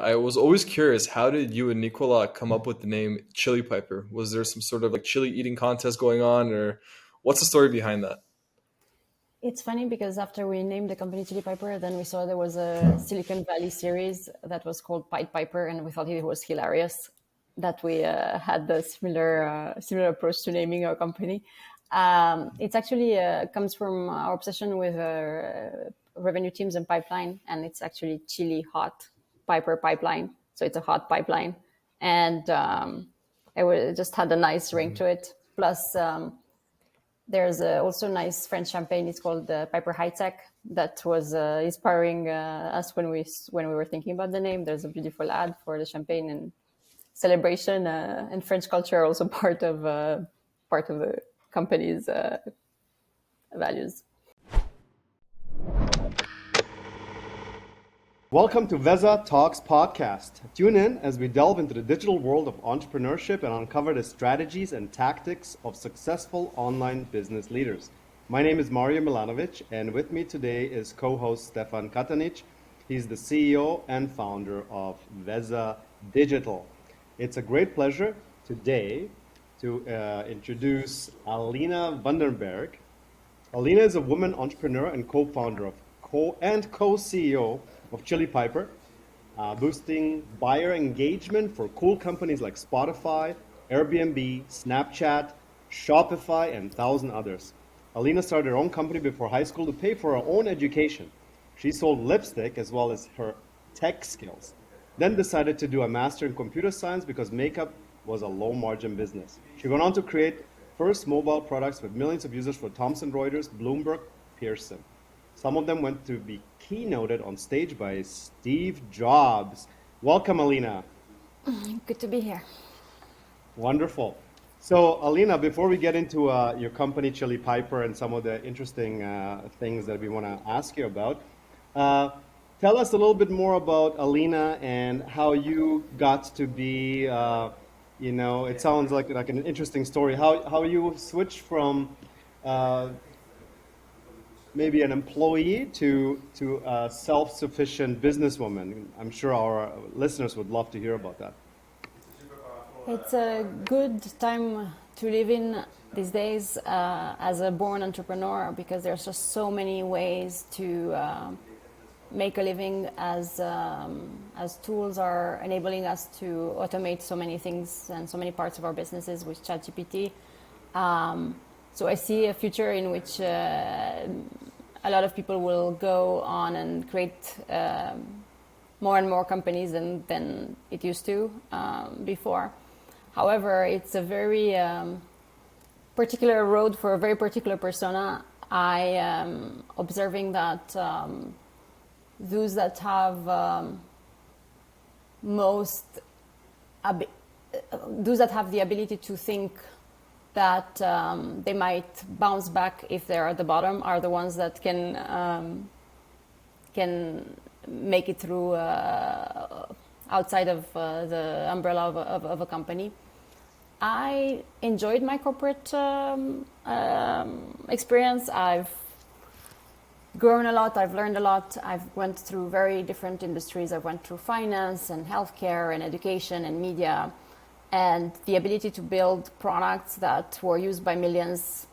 I was always curious, how did you and Nicola come up with the name Chili Piper? Was there some sort of like chili eating contest going on, or what's the story behind that? It's funny because after we named the company Chili Piper, then we saw there was a Silicon Valley series that was called Pied Piper, and we thought it was hilarious that we had the similar approach to naming our company. It's actually comes from our obsession with revenue teams and pipeline, and it's actually Chili Hot Piper Pipeline. So it's a hot pipeline, and it just had a nice ring to it. Plus, there's also nice French champagne. It's called Piper High Tech. That was inspiring us when we were thinking about the name. There's a beautiful ad for the champagne, and celebration and French culture are also part of the company's values. Welcome to VezaTalks podcast. Tune in as we delve into the digital world of entrepreneurship and uncover the strategies and tactics of successful online business leaders. My name is Mario Milanovic, and with me today is co-host Stefan Katanic. He's the CEO and founder of Veza Digital. It's a great pleasure today to introduce Alina Vandenberghe. Alina is a woman entrepreneur and co-founder of co-CEO of Chili Piper, boosting buyer engagement for cool companies like Spotify, Airbnb, Snapchat, Shopify, and 1,000 others. Alina started her own company before high school to pay for her own education. She sold lipstick as well as her tech skills, then decided to do a master in computer science because makeup was a low-margin business. She went on to create first mobile products with millions of users for Thomson Reuters, Bloomberg, Pearson. Some of them went to be keynoted on stage by Steve Jobs. Welcome, Alina. Good to be here. Wonderful. So, Alina, before we get into your company, Chili Piper, and some of the interesting things that we want to ask you about, tell us a little bit more about Alina and how you got to be, it sounds like an interesting story, how you switched from maybe an employee to a self-sufficient businesswoman. I'm sure our listeners would love to hear about that. It's a good time to live in these days as a born entrepreneur, because there's just so many ways to make a living as tools are enabling us to automate so many things and so many parts of our businesses with ChatGPT. So I see a future in which a lot of people will go on and create more and more companies than it used to before. However, it's a very particular road for a very particular persona. I am observing that those that have those that have the ability to think that they might bounce back if they're at the bottom are the ones that can make it through outside of the umbrella of a company. I enjoyed my corporate experience. I've grown a lot. I've learned a lot. I've went through very different industries. I've went through finance and healthcare and education and media. And the ability to build products that were used by millions,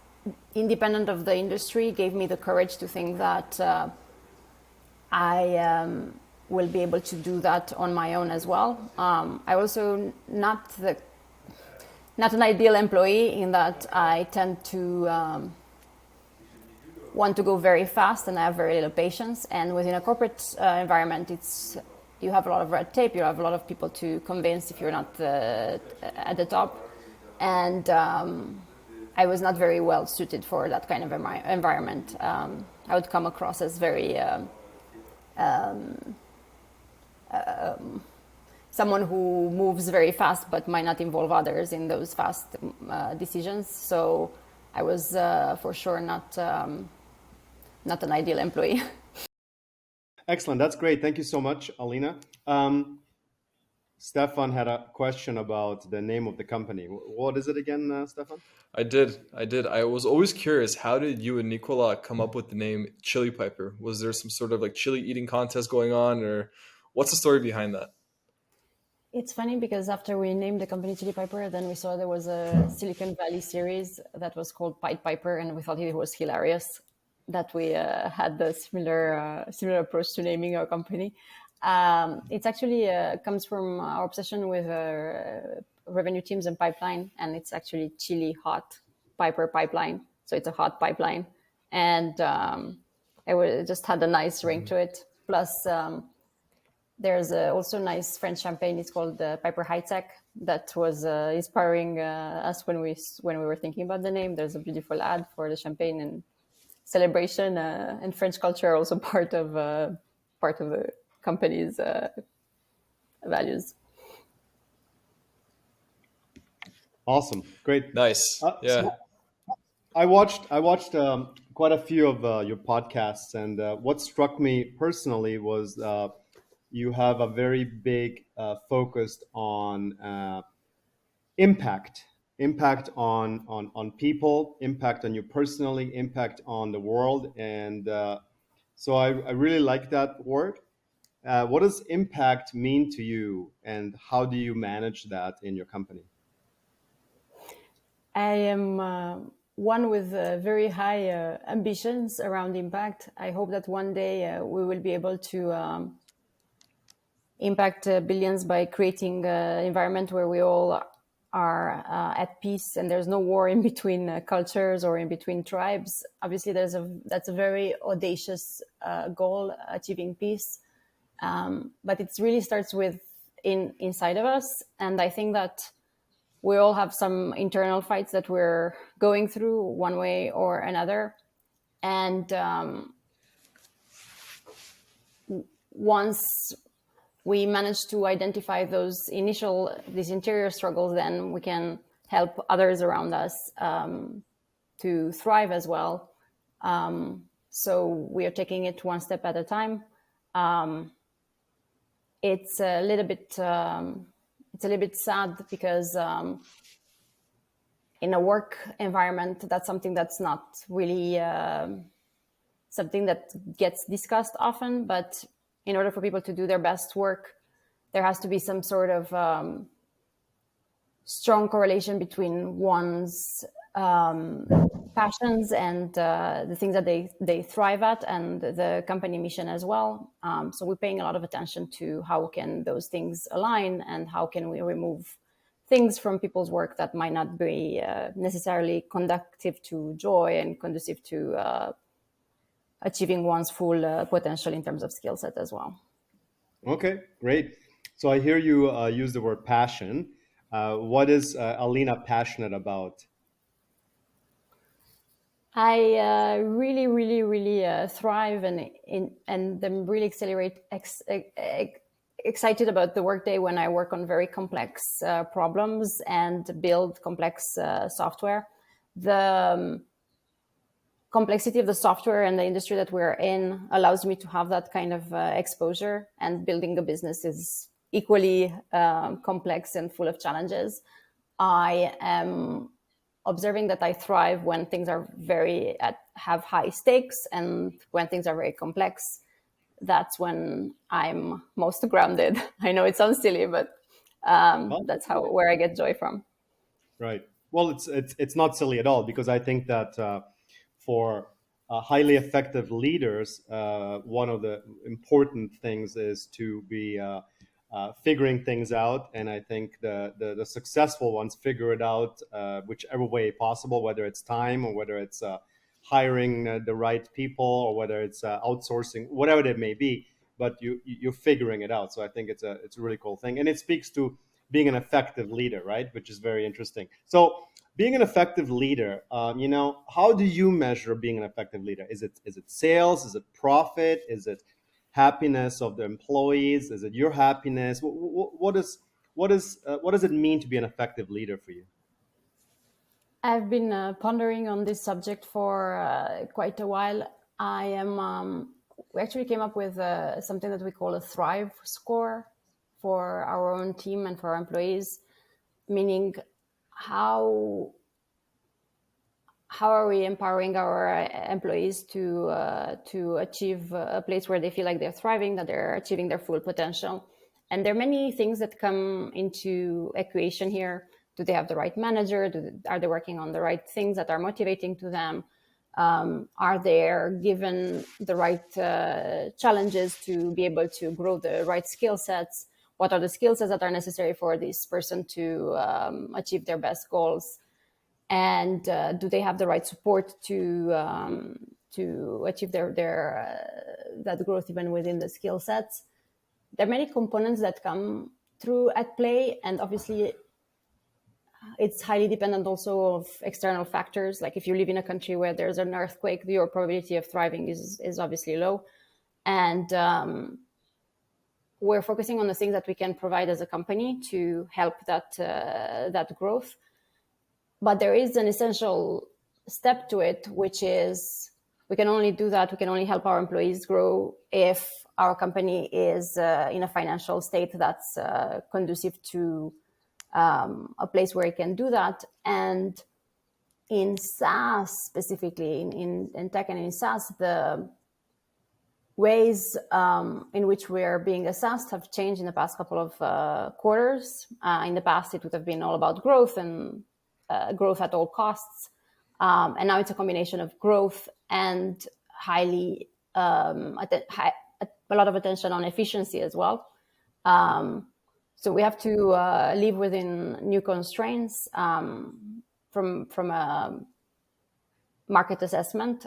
independent of the industry, gave me the courage to think that I will be able to do that on my own as well. I also not an ideal employee in that I tend to want to go very fast and I have very little patience. And within a corporate environment, you have a lot of red tape, you have a lot of people to convince if you're not at the top. And I was not very well suited for that kind of environment. I would come across as very someone who moves very fast but might not involve others in those fast decisions. So I was for sure not an ideal employee. Excellent. That's great. Thank you so much, Alina. Stefan had a question about the name of the company. What is it again, Stefan? I did. I was always curious, how did you and Nicola come up with the name Chili Piper? Was there some sort of like chili eating contest going on, or what's the story behind that? It's funny because after we named the company Chili Piper, then we saw there was a Silicon Valley series that was called Pied Piper, and we thought it was hilarious that we had the similar approach to naming our company. It's actually comes from our obsession with revenue teams and pipeline, and it's actually Chili Hot Piper Pipeline. So it's a hot pipeline, and it just had a nice ring to it. Plus, there's also a nice French champagne. It's called the Piper High Tech. That was inspiring us when we were thinking about the name. There's a beautiful ad for the champagne and celebration, and French culture are also part of the company's values. Awesome, great. Nice. Yeah. So I watched quite a few of your podcasts, and what struck me personally was you have a very big focused on impact on people, impact on you personally, impact on the world, and so I really like that word. What does impact mean to you, and how do you manage that in your company? I am one with very high ambitions around impact. I hope that one day we will be able to impact billions by creating an environment where we all are at peace and there's no war in between cultures or in between tribes. Obviously, that's a very audacious goal, achieving peace. But it really starts with inside of us. And I think that we all have some internal fights that we're going through one way or another. And once we manage to identify these interior struggles, then we can help others around us to thrive as well. So we are taking it one step at a time. It's a little bit sad because in a work environment, that's something that's not really something that gets discussed often. But in order for people to do their best work, there has to be some sort of strong correlation between one's passions and the things that they thrive at, and the company mission as well. So we're paying a lot of attention to how can those things align, and how can we remove things from people's work that might not be necessarily conducive to joy and conducive to achieving one's full potential in terms of skill set as well. Okay, great. So I hear you use the word passion. What is Alina passionate about? I really, really, really thrive and I'm really excited about the workday when I work on very complex problems and build complex software. The complexity of the software and the industry that we're in allows me to have that kind of exposure, and building a business is equally complex and full of challenges. I am observing that I thrive when things are have high stakes, and when things are very complex, that's when I'm most grounded. I know it sounds silly, but that's where I get joy from. Right. Well, it's not silly at all, because I think that for highly effective leaders, one of the important things is to be figuring things out. And I think the successful ones figure it out whichever way possible, whether it's time or whether it's hiring the right people or whether it's outsourcing, whatever it may be. But you're figuring it out. So I think it's a really cool thing, and it speaks to being an effective leader, right? Which is very interesting. So being an effective leader, how do you measure being an effective leader? Is it sales? Is it profit? Is it happiness of the employees? Is it your happiness? What does it mean to be an effective leader for you? I've been pondering on this subject for quite a while. We actually came up with something that we call a Thrive score for our own team and for our employees, meaning how are we empowering our employees to achieve a place where they feel like they're thriving, that they're achieving their full potential. And there are many things that come into equation here. Do they have the right manager? Are they working on the right things that are motivating to them? Are they given the right challenges to be able to grow the right skill sets? What are the skill sets that are necessary for this person to achieve their best goals? And do they have the right support to achieve that growth even within the skill sets? There are many components that come through at play, and obviously it's highly dependent also of external factors. Like if you live in a country where there's an earthquake, your probability of thriving is obviously low. And we're focusing on the things that we can provide as a company to help that growth. But there is an essential step to it, which is we can only do that, we can only help our employees grow if our company is in a financial state that's conducive to a place where it can do that. And in SaaS specifically, in tech and in SaaS, the ways in which we're being assessed have changed in the past couple of quarters. In the past, it would have been all about growth and growth at all costs. And now it's a combination of growth and highly a lot of attention on efficiency as well. So we have to live within new constraints from a market assessment.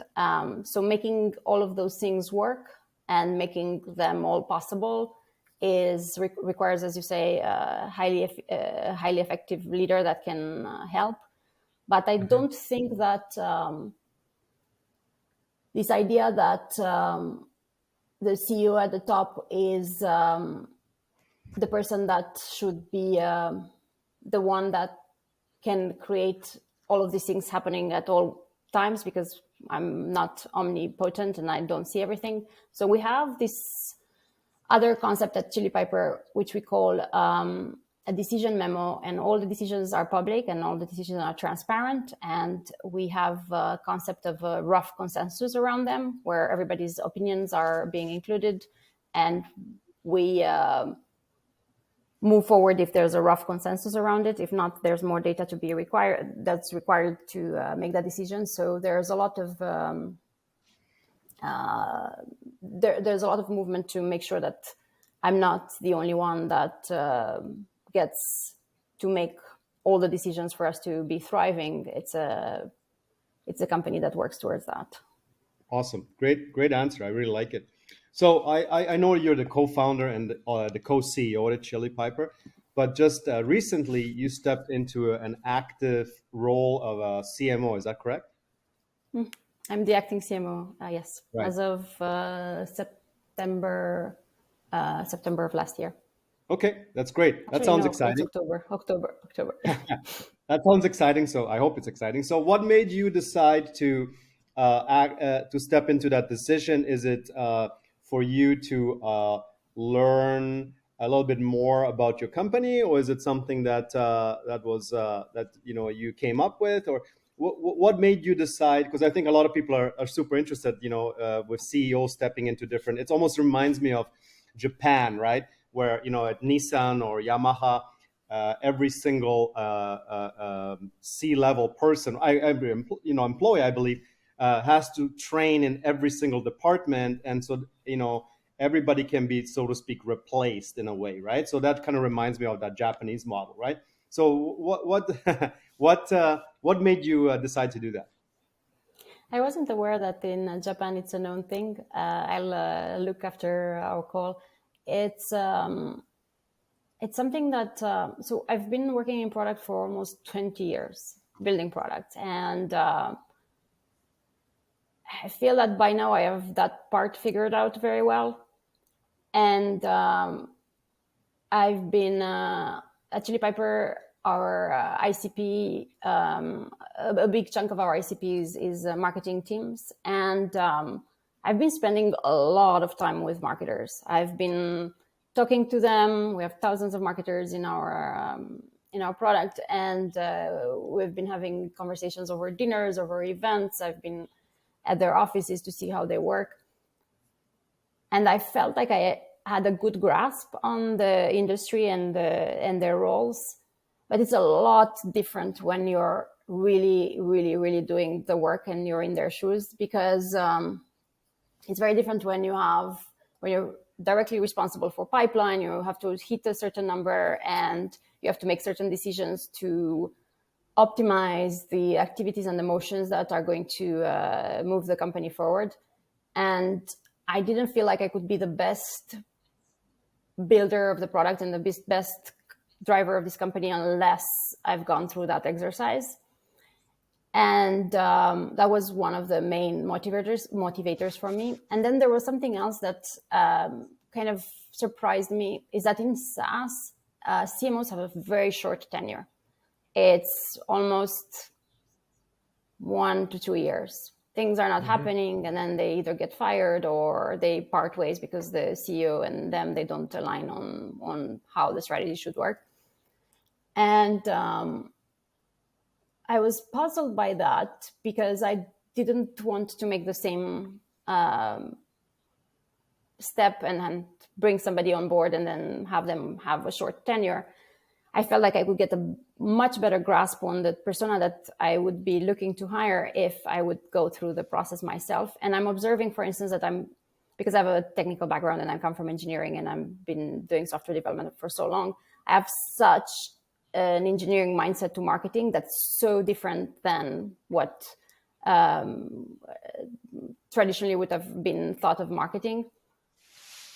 So making all of those things work and making them all possible requires, as you say, a highly effective leader that can help. But I don't think that this idea that the CEO at the top is the person that should be the one that can create all of these things happening at all times, because I'm not omnipotent and I don't see everything. So we have this other concept at Chili Piper, which we call a decision memo, and all the decisions are public and all the decisions are transparent. And we have a concept of a rough consensus around them, where everybody's opinions are being included, and we move forward if there's a rough consensus around it. If not, there's more data to be required to make that decision. So there's a lot of there's a lot of movement to make sure that I'm not the only one that gets to make all the decisions for us to be thriving. It's a company that works towards that. Awesome. Great answer. I really like it. So I know you're the co-founder and the co-CEO at Chili Piper, but just recently you stepped into an active role of a CMO. Is that correct? I'm the acting CMO, yes, Right. as of September of last year. Okay, that's great. That sounds exciting. It's October. That sounds exciting. So I hope it's exciting. So what made you decide to step into that decision? Is it for you to learn a little bit more about your company, or is it something that you came up with, or what made you decide? Because I think a lot of people are super interested, with CEOs stepping into different. It almost reminds me of Japan, right? Where at Nissan or Yamaha, every single C-level person, employee, I believe, has to train in every single department, and so everybody can be, so to speak, replaced in a way, right? So that kind of reminds me of that Japanese model, right? So what made you decide to do that? I wasn't aware that in Japan it's a known thing. I'll look after our call. It's something that so I've been working in product for almost 20 years, building products, and I feel that by now I have that part figured out very well. And I've been at Chili Piper, our ICP, a big chunk of our ICP is marketing teams. And I've been spending a lot of time with marketers. I've been talking to them. We have thousands of marketers in our product, and we've been having conversations over dinners, over events. I've been at their offices to see how they work. And I felt like I had a good grasp on the industry and their roles, but it's a lot different when you're really, really, really doing the work and you're in their shoes, because it's very different when you're directly responsible for pipeline. You have to hit a certain number and you have to make certain decisions to optimize the activities and the motions that are going to move the company forward. And I didn't feel like I could be the best builder of the product and the best driver of this company unless I've gone through that exercise. And that was one of the main motivators for me. And then there was something else that kind of surprised me, is that in SaaS, CMOs have a very short tenure. It's almost 1 to 2 years. Things are not happening, and then they either get fired or they part ways because the CEO and them, they don't align on how the strategy should work. And I was puzzled by that because I didn't want to make the same step and bring somebody on board and then have them have a short tenure. I felt like I could get a much better grasp on the persona that I would be looking to hire if I would go through the process myself. And I'm observing, for instance, that because I have a technical background and I come from engineering and I've been doing software development for so long, I have such an engineering mindset to marketing that's so different than what traditionally would have been thought of marketing.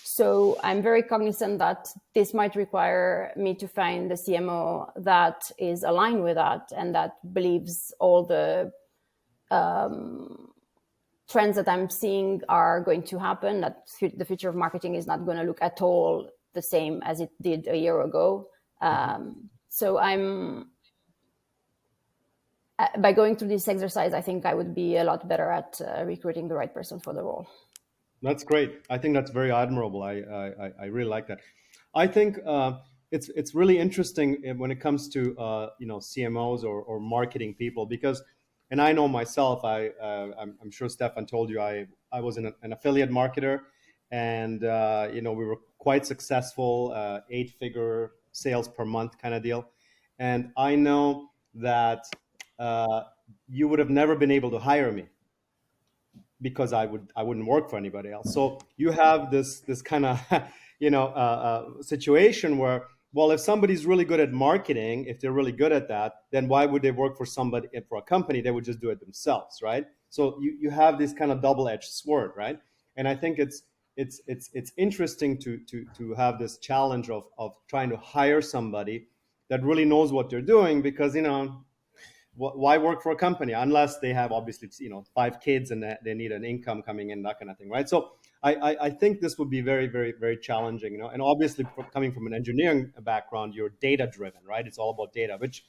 So I'm very cognizant that this might require me to find a CMO that is aligned with that and that believes all the trends that I'm seeing are going to happen, that the future of marketing is not going to look at all the same as it did a year ago. So by going through this exercise, I think I would be a lot better at recruiting the right person for the role. That's great. I think that's very admirable. I really like that. I think it's really interesting when it comes to CMOs or marketing people, because, and I know myself, I'm sure Stefan told you, I was an affiliate marketer, and we were quite successful, 8-figure sales per month kind of deal, and I know that you would have never been able to hire me, because I wouldn't work for anybody else. So you have this kind of situation where, well, if somebody's really good at marketing, if they're really good at that, then why would they work for a company? They would just do it themselves, right? So you have this kind of double-edged sword, right? And I think it's interesting to have this challenge of trying to hire somebody that really knows what they're doing, because why work for a company unless they have obviously 5 kids and they need an income coming in, that kind of thing, right? So I think this would be very, very, very challenging, and obviously coming from an engineering background, you're data driven, right? It's all about data, which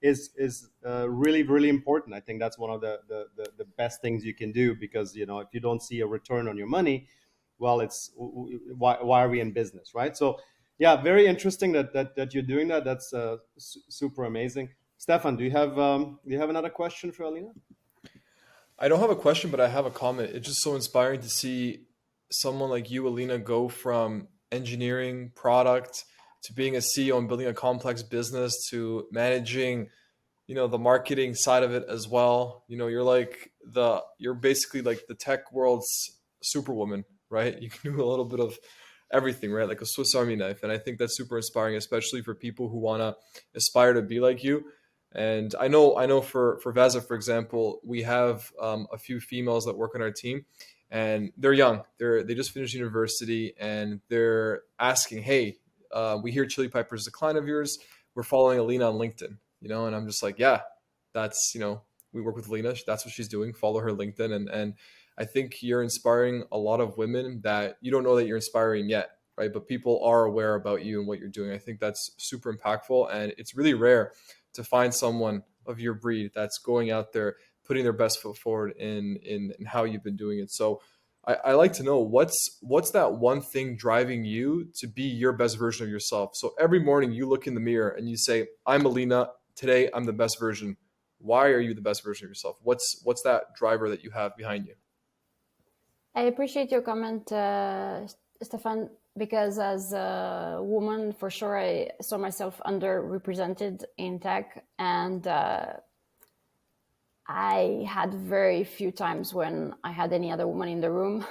is really, really important. I think that's one of the best things you can do, because if you don't see a return on your money, well, it's why are we in business, right? So yeah, very interesting that you're doing that. That's super amazing. Stefan, do you have another question for Alina? I don't have a question, but I have a comment. It's just so inspiring to see someone like you, Alina, go from engineering, product, to being a CEO and building a complex business, to managing, the marketing side of it as well. You're basically like the tech world's superwoman, right? You can do a little bit of everything, right? Like a Swiss Army knife. And I think that's super inspiring, especially for people who want to aspire to be like you. And I know for Veza, for example, we have a few females that work on our team, and they're young. They just finished university, and they're asking, "Hey, we hear Chili Piper is a client of yours. We're following Alina on LinkedIn." And I'm just like, "Yeah, that's we work with Alina. That's what she's doing. Follow her LinkedIn." And I think you're inspiring a lot of women that you don't know that you're inspiring yet, right? But people are aware about you and what you're doing. I think that's super impactful, and it's really rare to find someone of your breed that's going out there, putting their best foot forward in how you've been doing it. So I like to know what's that one thing driving you to be your best version of yourself. So every morning you look in the mirror and you say, "I'm Alina, today I'm the best version." Why are you the best version of yourself? What's that driver that you have behind you? I appreciate your comment, Stefan. because as a woman, for sure, I saw myself underrepresented in tech, and I had very few times when I had any other woman in the room,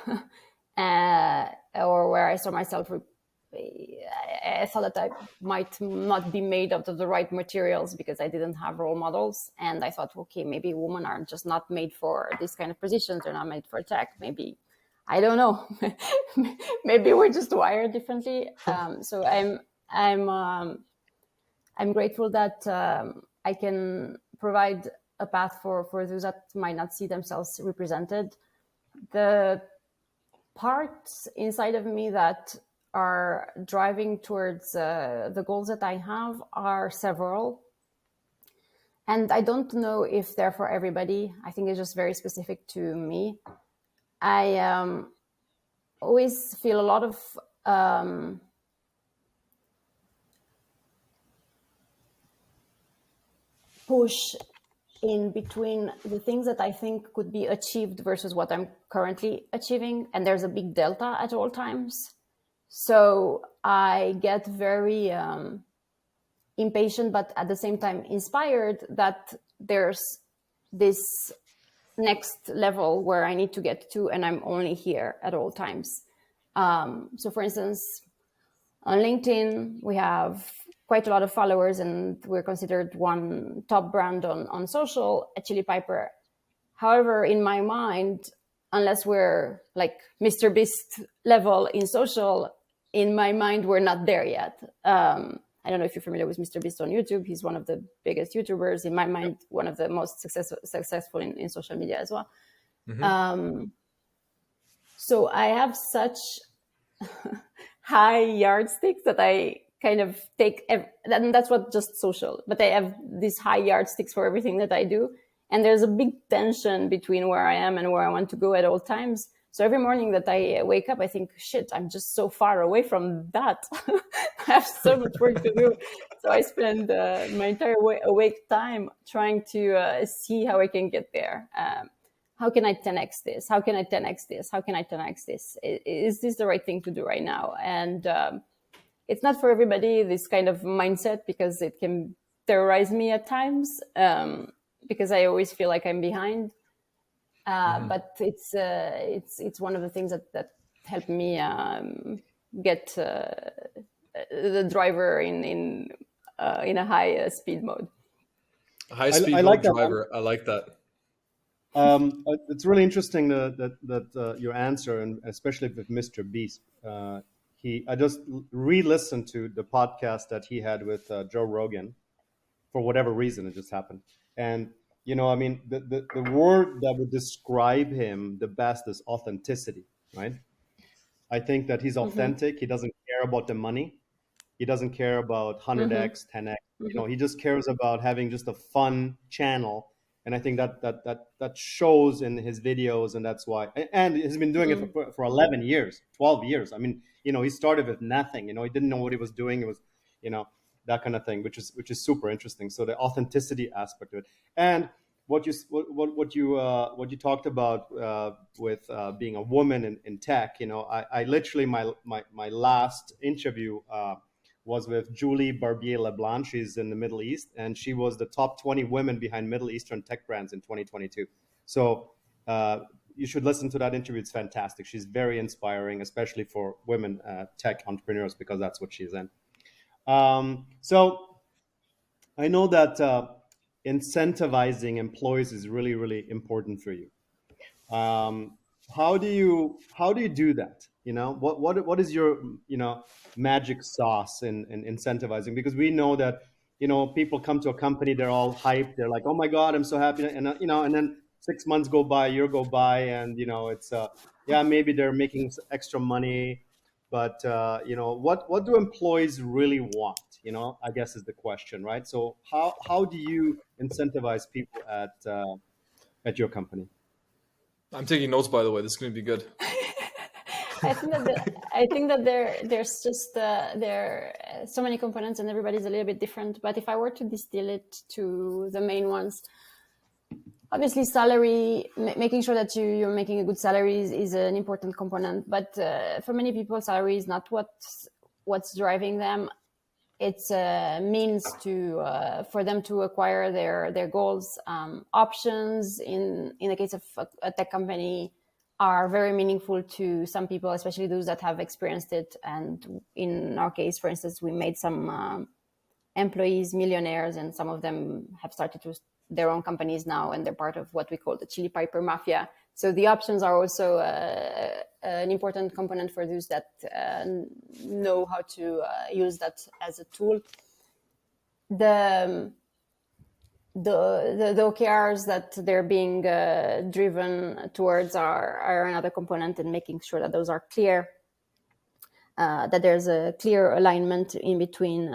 or where I saw myself. I thought that I might not be made out of the right materials because I didn't have role models. And I thought, okay, maybe women are just not made for this kind of positions. They're not made for tech. Maybe, I don't know. Maybe we're just wired differently. So I'm grateful that I can provide a path for those that might not see themselves represented. The parts inside of me that are driving towards the goals that I have are several. And I don't know if they're for everybody. I think it's just very specific to me. I always feel a lot of push in between the things that I think could be achieved versus what I'm currently achieving. And there's a big delta at all times. So I get very impatient, but at the same time inspired that there's this next level where I need to get to, and I'm only here at all times. So for instance, on LinkedIn, we have quite a lot of followers, and we're considered one top brand on social at Chili Piper. However, in my mind, unless we're like Mr. Beast level in social, in my mind, we're not there yet. I don't know if you're familiar with Mr. Beast on YouTube. He's one of the biggest YouTubers. In my mind, one of the most successful in social media as well. Mm-hmm. So I have such high yardsticks that I kind of take, and that's what just social, but I have these high yardsticks for everything that I do. And there's a big tension between where I am and where I want to go at all times. So every morning that I wake up, I think, shit, I'm just so far away from that. I have so much work to do. So I spend my entire awake time trying to see how I can get there. How can I 10x this? How can I 10x this? How can I 10x this? Is this the right thing to do right now? And it's not for everybody, this kind of mindset, because it can terrorize me at times, because I always feel like I'm behind. But it's one of the things that helped me get the driver in a high speed mode. High speed mode like driver. I like that. It's really interesting that your answer, and especially with Mr. Beast. I just re-listened to the podcast that he had with Joe Rogan. For whatever reason, it just happened. And I mean, the word that would describe him the best is authenticity, right? I think that he's authentic. Mm-hmm. He doesn't care about the money. He doesn't care about 100x, 10x. Mm-hmm. He just cares about having just a fun channel. And I think that shows in his videos, and that's why. And he's been doing it for 11 years, 12 years. I mean, he started with nothing. He didn't know what he was doing. It was, that kind of thing, which is super interesting. So the authenticity aspect of it, and what you talked about with being a woman in tech. I literally my last interview was with Julie Barbier-Leblanc. She's in the Middle East, and she was the top 20 women behind Middle Eastern tech brands in 2022. So you should listen to that interview. It's fantastic. She's very inspiring, especially for women tech entrepreneurs, because that's what she's in. So I know that incentivizing employees is really, really important for you. How do you do that? What is your magic sauce in incentivizing? Because we know that people come to a company, they're all hyped, they're like, oh my god, I'm so happy, and and then 6 months go by, a year go by, and it's maybe they're making extra money, but what do employees really want? I guess is the question, right? So how do you incentivize people at your company? I'm taking notes, by the way. This is going to be good. I think that there's just there are so many components, and everybody's a little bit different. But if I were to distill it to the main ones, Obviously, salary, making sure that you're making a good salary is an important component. But for many people, salary is not what's driving them. It's a means to for them to acquire their goals. Options in the case of a tech company are very meaningful to some people, especially those that have experienced it. And in our case, for instance, we made some employees millionaires, and some of them have started their own companies now, and they're part of what we call the Chili Piper Mafia. So the options are also an important component for those that know how to use that as a tool. The OKRs that they're being driven towards are another component, and making sure that those are clear, that there's a clear alignment in between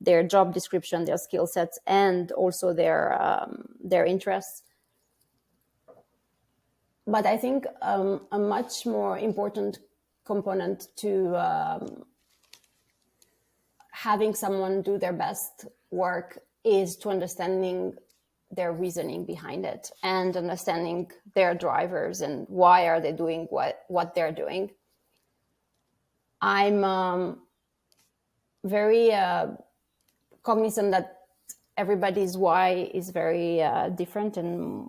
their job description, their skill sets, and also their interests. But I think a much more important component to having someone do their best work is to understanding their reasoning behind it, and understanding their drivers and why are they doing what they're doing. I'm very cognizant that everybody's why is very different, and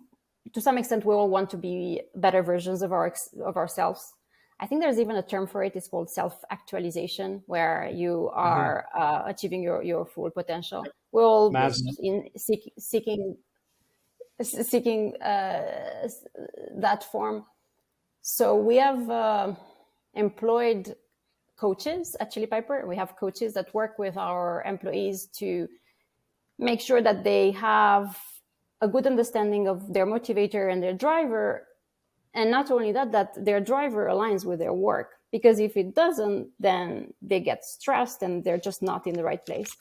to some extent we all want to be better versions of ourselves. I think there's even a term for it. It's called self-actualization, where you are achieving your full potential. We're all seeking that form. So we have employed coaches at Chili Piper. We have coaches that work with our employees to make sure that they have a good understanding of their motivator and their driver. And not only that their driver aligns with their work. Because if it doesn't, then they get stressed and they're just not in the right place.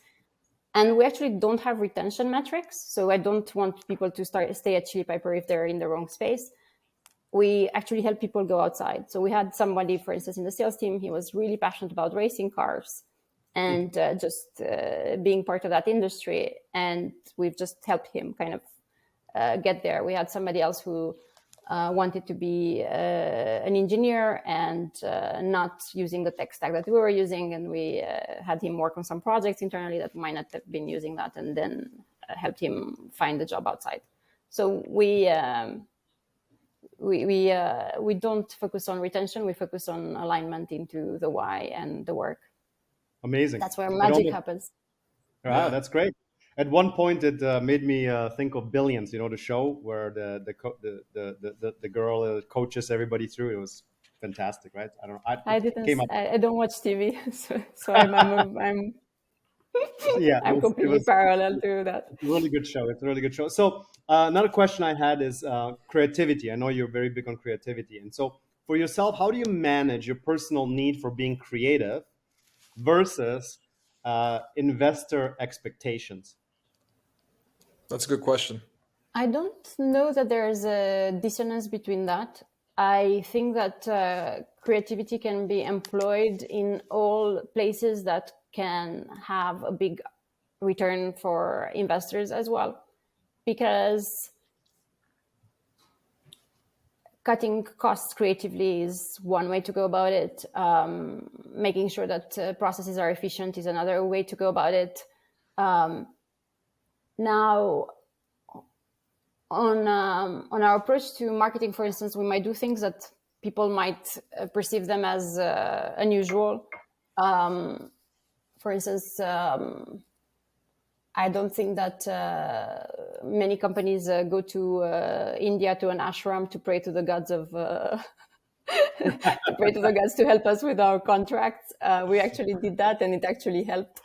And we actually don't have retention metrics. So I don't want people to stay at Chili Piper if they're in the wrong space. We actually help people go outside. So we had somebody, for instance, in the sales team, he was really passionate about racing cars and just being part of that industry. And we've just helped him kind of get there. We had somebody else who wanted to be an engineer and not using the tech stack that we were using. And we had him work on some projects internally that might not have been using that, and then helped him find a job outside. So we don't focus on retention. We focus on alignment into the why and the work. Amazing. That's where magic happens. Ah, that's great. At one point, it made me think of Billions, the show where the girl coaches everybody through. It was fantastic, right? I don't watch TV, so I'm yeah, I'm completely parallel to that. It's a really good show. It's a really good show. So another question I had is creativity. I know you're very big on creativity. And so for yourself, how do you manage your personal need for being creative versus investor expectations? That's a good question. I don't know that there's a dissonance between that. I think that creativity can be employed in all places that can have a big return for investors as well, because cutting costs creatively is one way to go about it. Making sure that processes are efficient is another way to go about it. Now, on our approach to marketing, for instance, we might do things that people might perceive them as unusual. For instance, I don't think that many companies go to India to an ashram to pray to the gods to help us with our contracts. We actually did that, and it actually helped.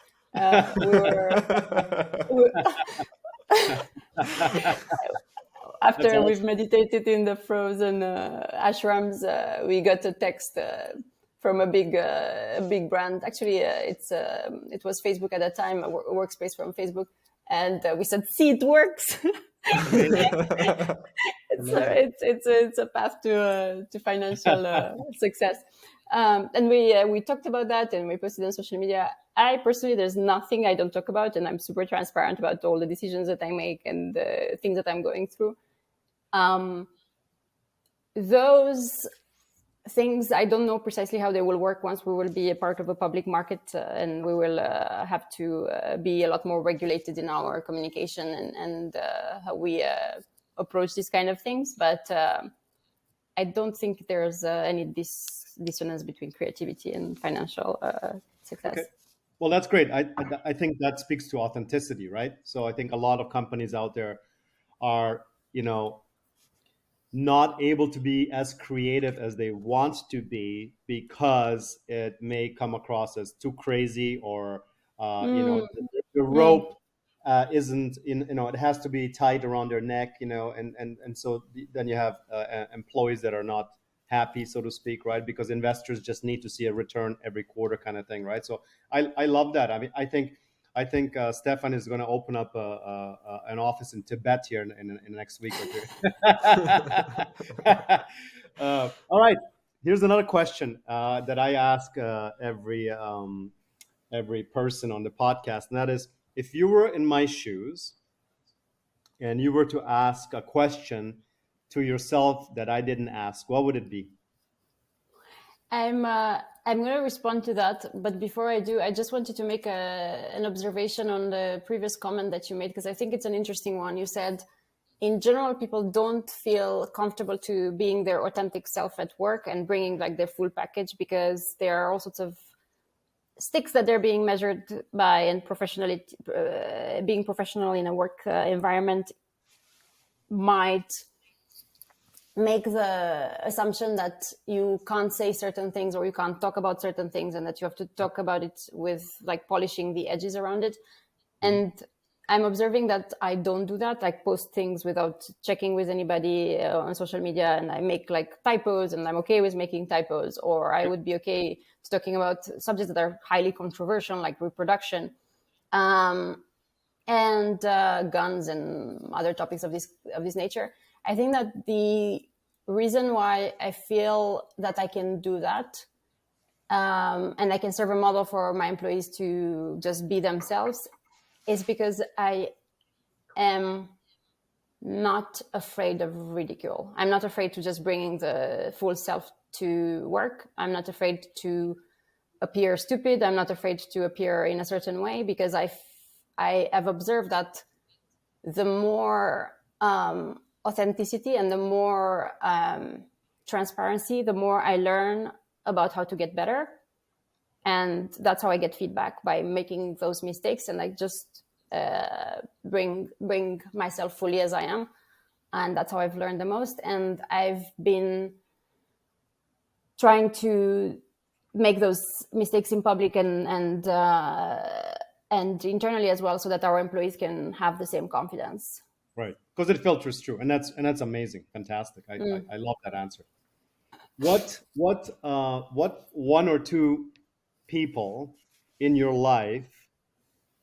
After we've meditated in the frozen ashrams, we got a text from a big brand. Actually, it was Facebook at that time, a workspace from Facebook, and we said, "See, it works." It's a path to financial success. And we talked about that and we posted on social media. I personally, there's nothing I don't talk about, and I'm super transparent about all the decisions that I make and the things that I'm going through. Those things, I don't know precisely how they will work once we will be a part of a public market, and we will have to be a lot more regulated in our communication and how we approach these kind of things. But I don't think there's any dissonance between creativity and financial success. Okay. Well, that's great. I think that speaks to authenticity, right? So I think a lot of companies out there are, not able to be as creative as they want to be because it may come across as too crazy, or the rope isn't in, it has to be tied around their neck, and so then you have employees that are not happy, so to speak, right? Because investors just need to see a return every quarter, kind of thing, right? So I love that. I mean, I think Stefan is going to open up an office in Tibet here in the next week or two. All right. Here's another question that I ask every person on the podcast, and that is, if you were in my shoes and you were to ask a question to yourself that I didn't ask, what would it be? I'm going to respond to that, but before I do, I just wanted to make an observation on the previous comment that you made, because I think it's an interesting one. You said, in general, people don't feel comfortable to being their authentic self at work and bringing like their full package, because there are all sorts of sticks that they're being measured by, and professionally being professional in a work environment might make the assumption that you can't say certain things or you can't talk about certain things, and that you have to talk about it with like polishing the edges around it. And I'm observing that I don't do that. I post things without checking with anybody on social media, and I make like typos, and I'm okay with making typos, or I would be okay talking about subjects that are highly controversial, like reproduction, and guns and other topics of this nature. I think that the reason why I feel that I can do that, and I can serve a model for my employees to just be themselves, is because I am not afraid of ridicule. I'm not afraid to just bringing the full self to work. I'm not afraid to appear stupid. I'm not afraid to appear in a certain way, because I have observed that the more authenticity and the more transparency, the more I learn about how to get better. And that's how I get feedback, by making those mistakes, and I just bring myself fully as I am. And that's how I've learned the most. And I've been trying to make those mistakes in public and internally as well, so that our employees can have the same confidence. Right, because it filters through, and that's amazing, fantastic. I love that answer. What one or two people in your life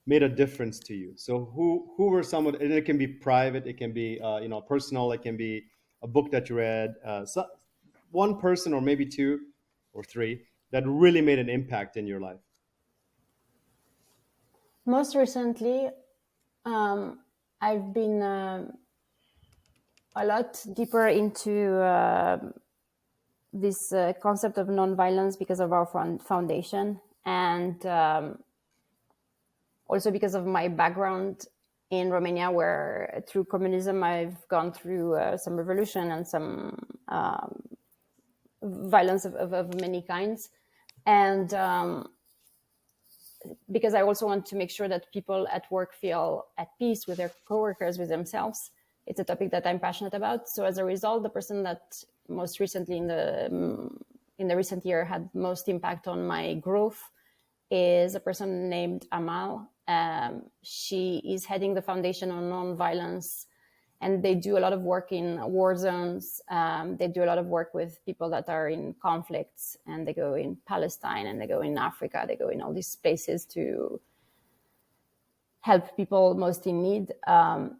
made a difference to you? So who were someone? And it can be private, it can be personal, it can be a book that you read. So one person, or maybe two or three, that really made an impact in your life. Most recently, I've been a lot deeper into this concept of nonviolence because of our foundation, and also because of my background in Romania, where through communism I've gone through some revolution and some violence of many kinds. And because I also want to make sure that people at work feel at peace with their coworkers, with themselves. It's a topic that I'm passionate about. So as a result, the person that most recently in the recent year had most impact on my growth is a person named Amal. She is heading the Foundation on Nonviolence, and they do a lot of work in war zones. They do a lot of work with people that are in conflicts, and they go in Palestine, and they go in Africa. They go in all these places to help people most in need. And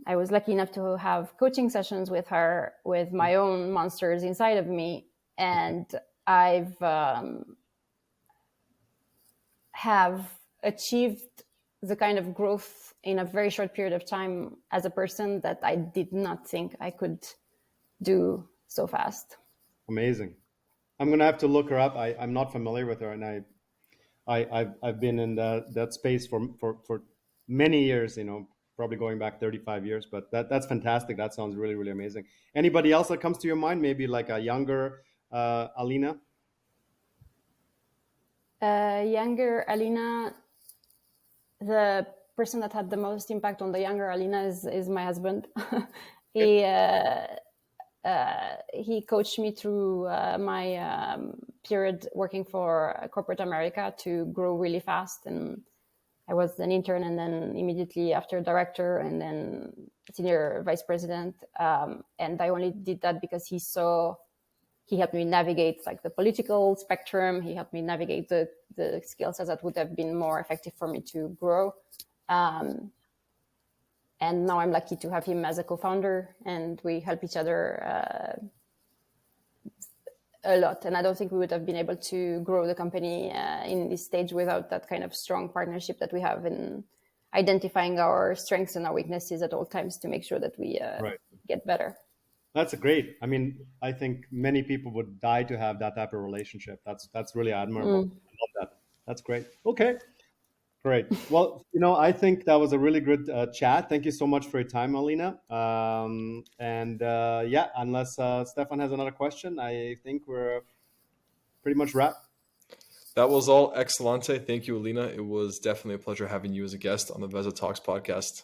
I was lucky enough to have coaching sessions with her, with my own monsters inside of me. and I've have achieved the kind of growth in a very short period of time as a person that I did not think I could do so fast. Amazing. I'm going to have to look her up. I'm not familiar with her, and I've been in that space for many years, probably going back 35 years, but that's fantastic. That sounds really, really amazing. Anybody else that comes to your mind? Maybe like a younger Alina? Younger Alina, the person that had the most impact on the younger Alina is my husband. He coached me through my period working for corporate America to grow really fast. And I was an intern, and then immediately after director, and then senior vice president. And I only did that because he helped me navigate like the political spectrum. He helped me navigate the skill sets that would have been more effective for me to grow. And now I'm lucky to have him as a co-founder, and we help each other a lot. And I don't think we would have been able to grow the company in this stage without that kind of strong partnership that we have in identifying our strengths and our weaknesses at all times to make sure that we get better. That's great. I mean, I think many people would die to have that type of relationship. That's really admirable. I love that. That's great. Okay, great. Well, I think that was a really good chat. Thank you so much for your time, Alina. Unless Stefan has another question, I think we're pretty much wrapped. That was all excellente. Thank you, Alina. It was definitely a pleasure having you as a guest on the VezaTalks podcast.